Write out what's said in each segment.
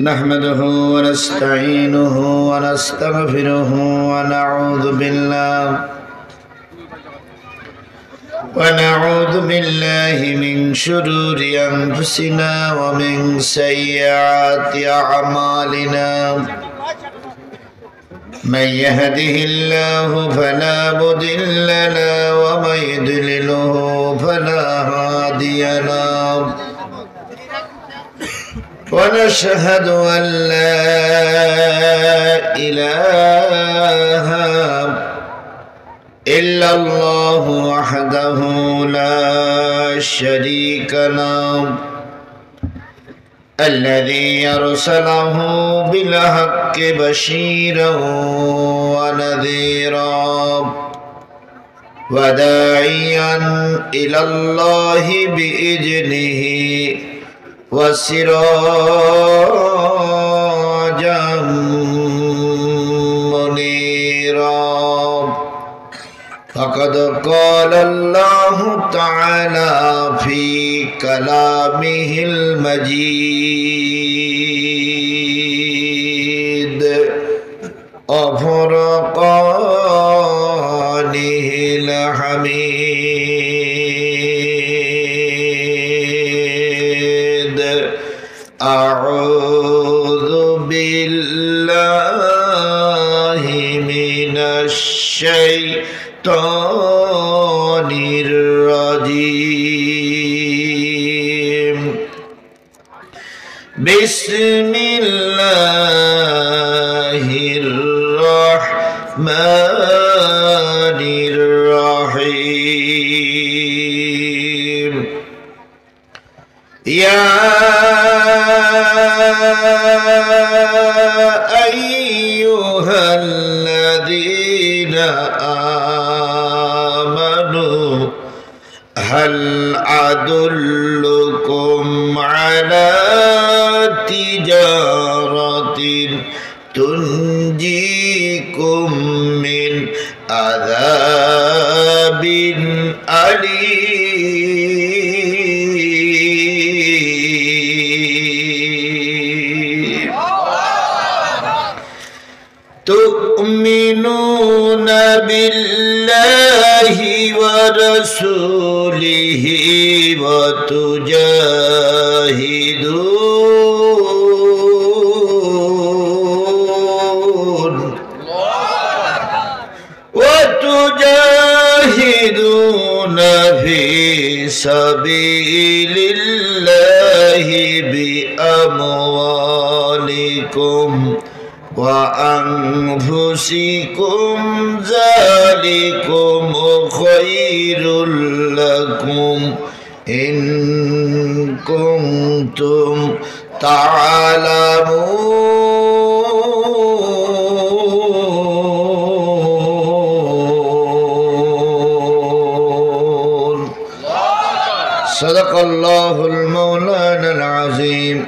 نحمده ونستعينه ونستغفره ونعوذ بالله من شرور أنفسنا ومن سيئات أعمالنا من يهده الله فلا مضل له ومن يضلله فلا هادي له ونشهد أن لا إله إلا الله وحده لا شريك له الذي أرسله بالحق بشيرا ونذيرا وداعيا إلى الله بإذنه وسراجا منيرا فقد قال الله تعالى في كلامه المجيد وفرقانه الحميد أعوذ بالله من الشيطان الرجيم بسم الله الرحمن الرحيم يا أيها الذين آمنوا هل أدلكم على تجارة تنجيكم من عذاب أليم تؤمنون بالله ورسوله وتجاهدون في سبيل الله بأموالكم وأنفسكم ذلكم خير لكم إن كنتم تعلمون صدق الله المولانا العظيم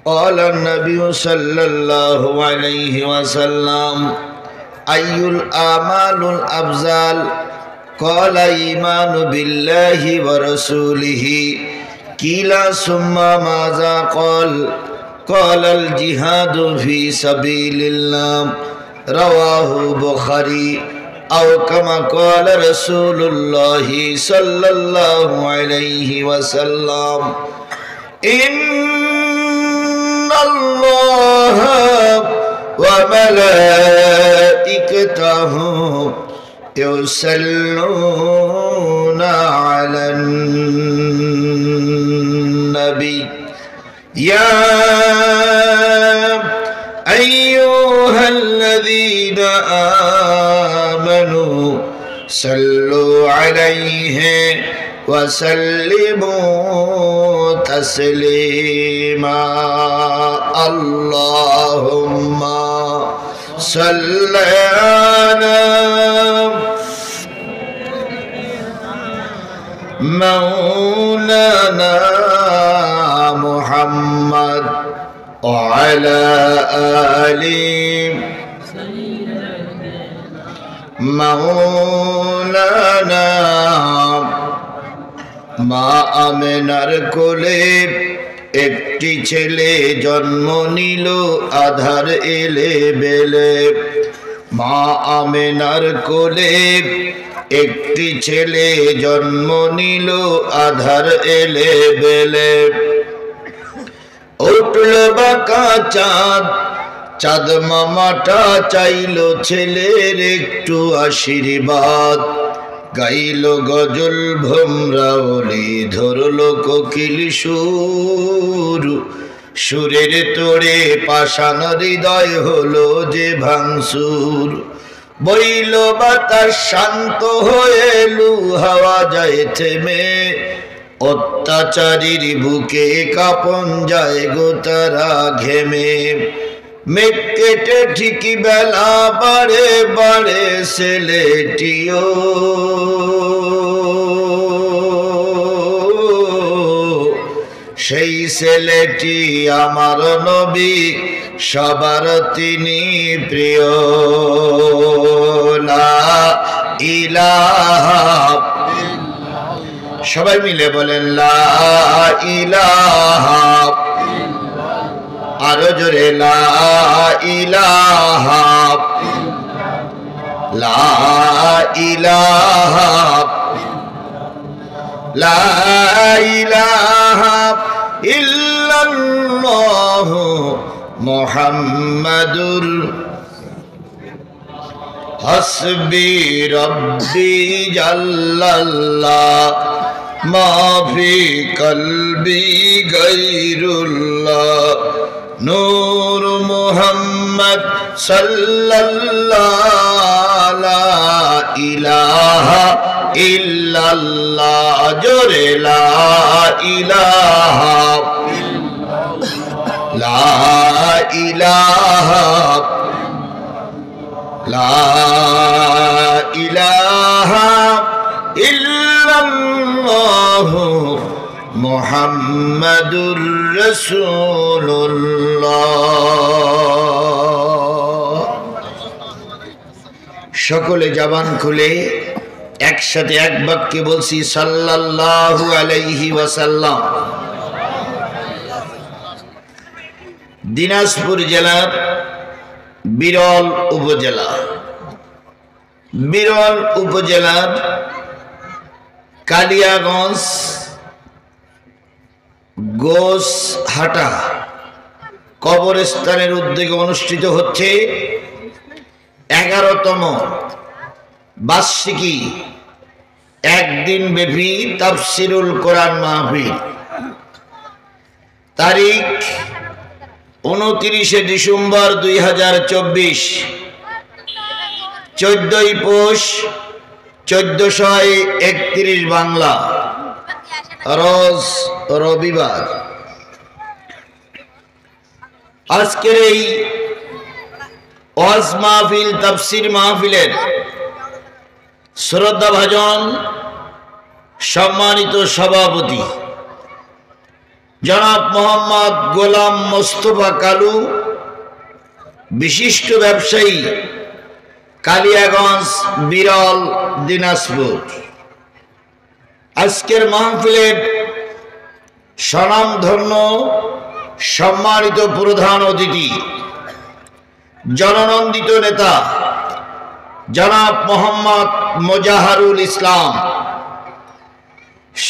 قال النبي صلى الله عليه وسلم أي الأعمال الأفضل قال إيمان بالله ورسوله قيل ثم ماذا قال الجهاد في سبيل الله رواه البخاري أو كما قال رسول الله صلى الله عليه وسلم إن الله وملائكته يصلون على النبي يا أيها الذين آمنوا صلوا عليه وسلموا تسليما اللهم صل على مولانا محمد وعلى آله مولانا মা আমেনার কোলে একটি ছেলে জন্ম নিল আধার এলে বেলে। মা আমেনার কোলে একটি ছেলে জন্ম নিল আধার এলে বেলে। উঠল বাঁকা চাঁদ, চাঁদ মামাটা চাইল ছেলের একটু আশীর্বাদ। গাইল গজল ভোমরাওলি, ধরল কোকিল সুর। সুরের তোড়ে পাষাণ হৃদয় হলো যে ভাঙসুর। বইল বাতাস শান্ত হয়ে লু হাওয়া যায় থেমে। অত্যাচারীর বুকে কাঁপন যায় গো তারা ঘেমে। মেঘ কেটে ঠিকই বেলা বাড়ে বাড়ে ছেলেটিও। সেই ছেলেটি আমার নবী, সবার তিনি প্রিয়। লা ইলাহা, সবাই মিলে বলেন লা ইলাহা। আরো জোরে লা ইলাহা, লা ইলাহা, লা ইলাহা ইল্লাল্লাহু মুহাম্মাদুর হাসবি রব্বি জাল্লাল্লাহ মা ফি কলবি গায়রুল্লাহ। নূর মুহাম্মদ সাল্লাল্লাহু লা ইলাহা ইল্লাল্লাহ। জোরে লা ইলাহা, লা ইলাহা, লা ইলাহা ইল্লাল্লাহু মুহাম্মাদুর রাসূলুল্লাহ। সকলে জবান খুলে একসাথে এক বাক্যে বলছি সাল্লাল্লাহু আলাইহি ওয়াসাল্লাম। দিনাজপুর জেলার বিরল উপজেলা, বিরল উপজেলার কালিয়াগঞ্জ গোসহাটা কবরস্থানের উদ্যোগে অনুষ্ঠিত হচ্ছে 11তম বার্ষিকী একদিন ব্যাপী তাফসিরুল কোরআন মাহফিল। তারিখ 29 ডিসেম্বর 2024, 14ই পৌষ 1431 বাংলা, রোজ রবিবার। আজকের এই ওয়াজ মাহফিল তাফসির মাহফিলের শ্রদ্ধাভাজন সম্মানিত সভাপতি জনাব মোহাম্মদ গোলাম মোস্তফা কালু, বিশিষ্ট ব্যবসায়ী, কালিয়াগঞ্জ, বিরল, দিনাজপুর। আজকের মাহফিলের স্বনামধন্য সম্মানিত প্রধান অতিথি, জননন্দিত নেতা জনাব মোহাম্মদ মোজাহারুল ইসলাম,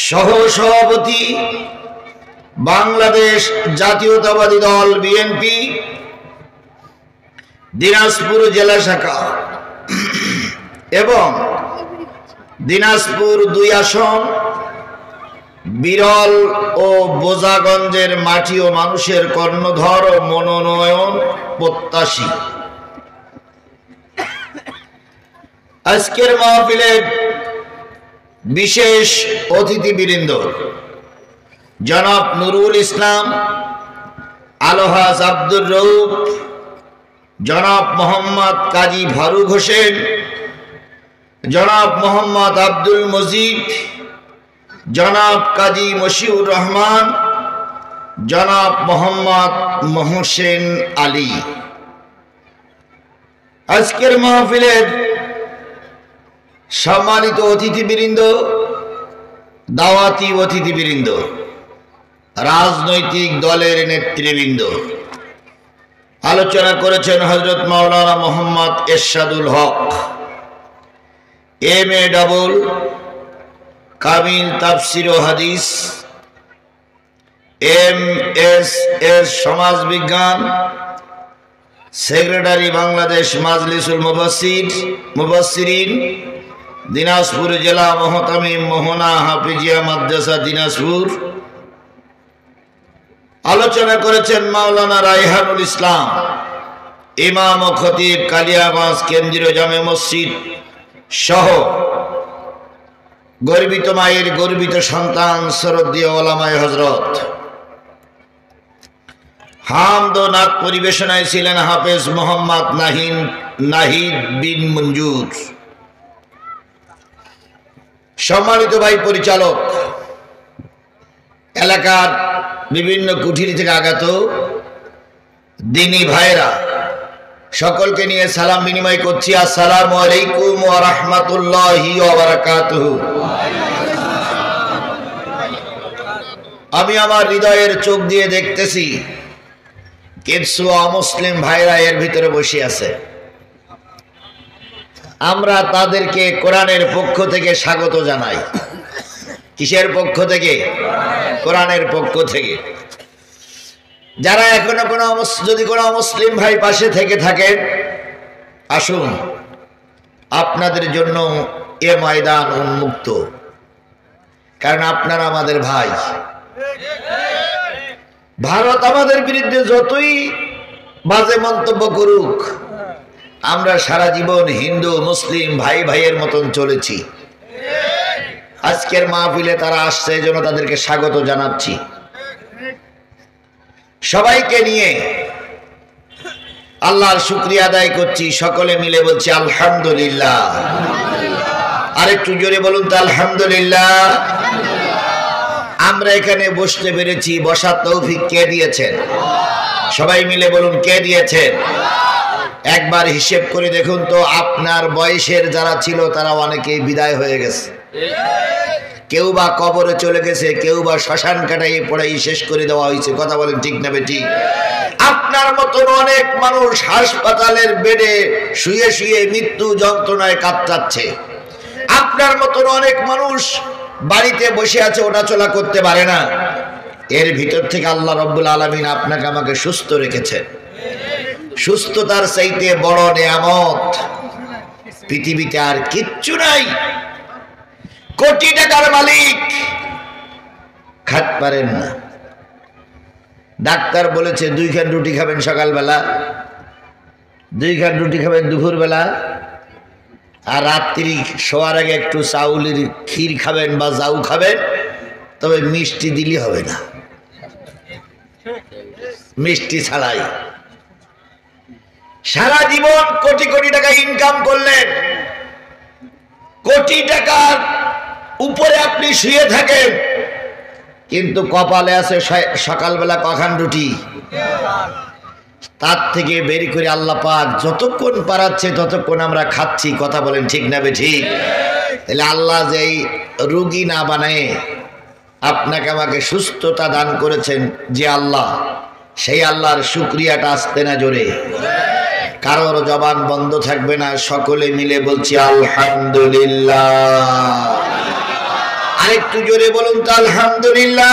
সহ সভাপতি বাংলাদেশ জাতীয়তাবাদী দল বিএনপি দিনাজপুর জেলা শাখা এবং দিনাজপুর 2 আসন বিরল ও বোজাগঞ্জের মাটি ও মানুষের কর্ণধর ও মনোনয়ন প্রত্যাশী। আজকের মাহফিলের বিশেষ অতিথিবৃন্দ জনাব নুরুল ইসলাম, আলহাজ আব্দুর রউফ, জনাব মোহাম্মদ কাজী ফারুক হোসেন, জনাব মোহাম্মদ আব্দুল মজিদ, জনাব কাজী মশিউর রহমান, জনাব মোহাম্মদ মহসেন আলী। আজকের মাহফিলের সম্মানিত অতিথিবৃন্দ, দাওয়াতি অতিথিবৃন্দ, রাজনৈতিক দলের নেতৃবৃন্দ। আলোচনা করেছেন হযরত মাওলানা মোহাম্মদ এরশাদুল হক, MA ডাবল কামিল তাফসীর ও হাদিস, MSS সমাজ বিজ্ঞান, সেক্রেটারি বাংলাদেশ মাজলিসুল মুফাসসিরিন, দিনাজপুর জেলা মুহতামিম মোহনা হাফিজিয়া মাদ্রাসা দিনাজপুর। আলোচনা করেছেন মাওলানা রায়হানুল ইসলাম, ইমাম ও খতিব, কালিয়াগঞ্জ কেন্দ্রীয় জামে মসজিদ সহ গর্বিত মায়ের গর্বিত সন্তান শ্রদ্ধেয় ওলামায়ে হযরত। হামদ ও নাত পরিবেশনায় ছিলেন হাফেজ মোহাম্মদ নাহিদ বিন মঞ্জুর। সম্মানিত ভাই পরিচালক, এলাকার বিভিন্ন কুঠিরি থেকে আগত দিনী ভাইরা, সকলকে নিয়ে সালাম বিনিময় করছি। আসসালামু আলাইকুম ওয়া রাহমাতুল্লাহি ওয়া বারাকাতুহু। আমি আমার হৃদয়ের চোখ দিয়ে দেখতেছি কিছু অমুসলিম ভাইরা এর ভিতরে বসে আছে। আমরা তাদেরকে কোরআনের পক্ষ থেকে স্বাগত জানাই। কিসের পক্ষ থেকে? কোরআনের পক্ষ থেকে। যারা এখনো যদি কোনো মুসলিম ভাই পাশে থেকে থাকেন, আসুন, আপনাদের জন্য এ ময়দান উন্মুক্ত, কারণ আপনারা আমাদের ভাই। ভারত আমাদের বিরুদ্ধে যতই বাজে মন্তব্য করুক, আমরা সারা জীবন হিন্দু মুসলিম ভাই ভাইয়ের মতন চলেছি। আজকের মাহফিলে তারা আসছে, এই জন্য তাদেরকে স্বাগত জানাচ্ছি। সবাইকে নিয়ে আল্লাহর শুকরিয়া আদায় করছি। সকলে মিলে বলছি আলহামদুলিল্লাহ। আরেকটু জোরে বলুন তো আলহামদুলিল্লাহ। আমরা এখানে বসতে পেরেছি, বসার তৌফিক কে দিয়েছেন? সবাই মিলে বলুন কে দিয়েছেন? একবার হিসেব করে দেখুন তো, আপনার বয়সের যারা ছিল তারা অনেকেই বিদায় হয়ে গেছে। কেউ বা কবরে চলে গেছে, কেউ বা শ্মশান কাটাইয়ে পড়াই শেষ করে দেওয়া হয়েছে। কথা বলেন ঠিক না বেঠিক? আপনার মতন অনেক মানুষ হাসপাতালের বেডে শুয়ে শুয়ে মৃত্যু যন্ত্রণায় কাতরাচ্ছে। আপনার মতন অনেক মানুষ বাড়িতে বসে আছে, ওটা চলা করতে পারে না। এর ভিতর থেকে আল্লাহ রাব্বুল আলামিন আপনাকে আমাকে সুস্থ রেখেছেন। সুস্থতার চাইতে বড় নিয়ামত পৃথিবীতে আর কিচ্ছু নাই। কোটি টাকার মালিক খাতে পারেন না। ডাক্তার বলেছে 2 খান রুটি খাবেন সকালবেলা, 2 খান রুটি খাবেন দুপুরবেলা, আর রাত্রি শোয়ার আগে একটু চাউলের ক্ষীর খাবেন বা জাউ খাবেন, তবে মিষ্টি দিলে হবে না, মিষ্টি ছাড়াই। সারা জীবন কোটি কোটি টাকা ইনকাম করলেন, কোটি টাকার উপরে আপনি শুয়ে থাকেন, কিন্তু কপালে আছে সকালবেলা কখান রুটি। তার থেকে বের করে আল্লাহ পাক যতক্ষণ পারাচ্ছে ততক্ষণ আমরা খাচ্ছি। কথা বলেন ঠিক না বেঠিক? তাহলে আল্লাহ যেই রোগী না বানায় আপনাকে আমাকে সুস্থতা দান করেছেন যে আল্লাহ, সেই আল্লাহর শুকরিয়াটা আসতে না জোরে। কারোর জবান বন্ধ থাকবে না, সকলে মিলে বলছি আলহামদুলিল্লাহ। আরেকটু জোরে বলুন তো আলহামদুলিল্লাহ।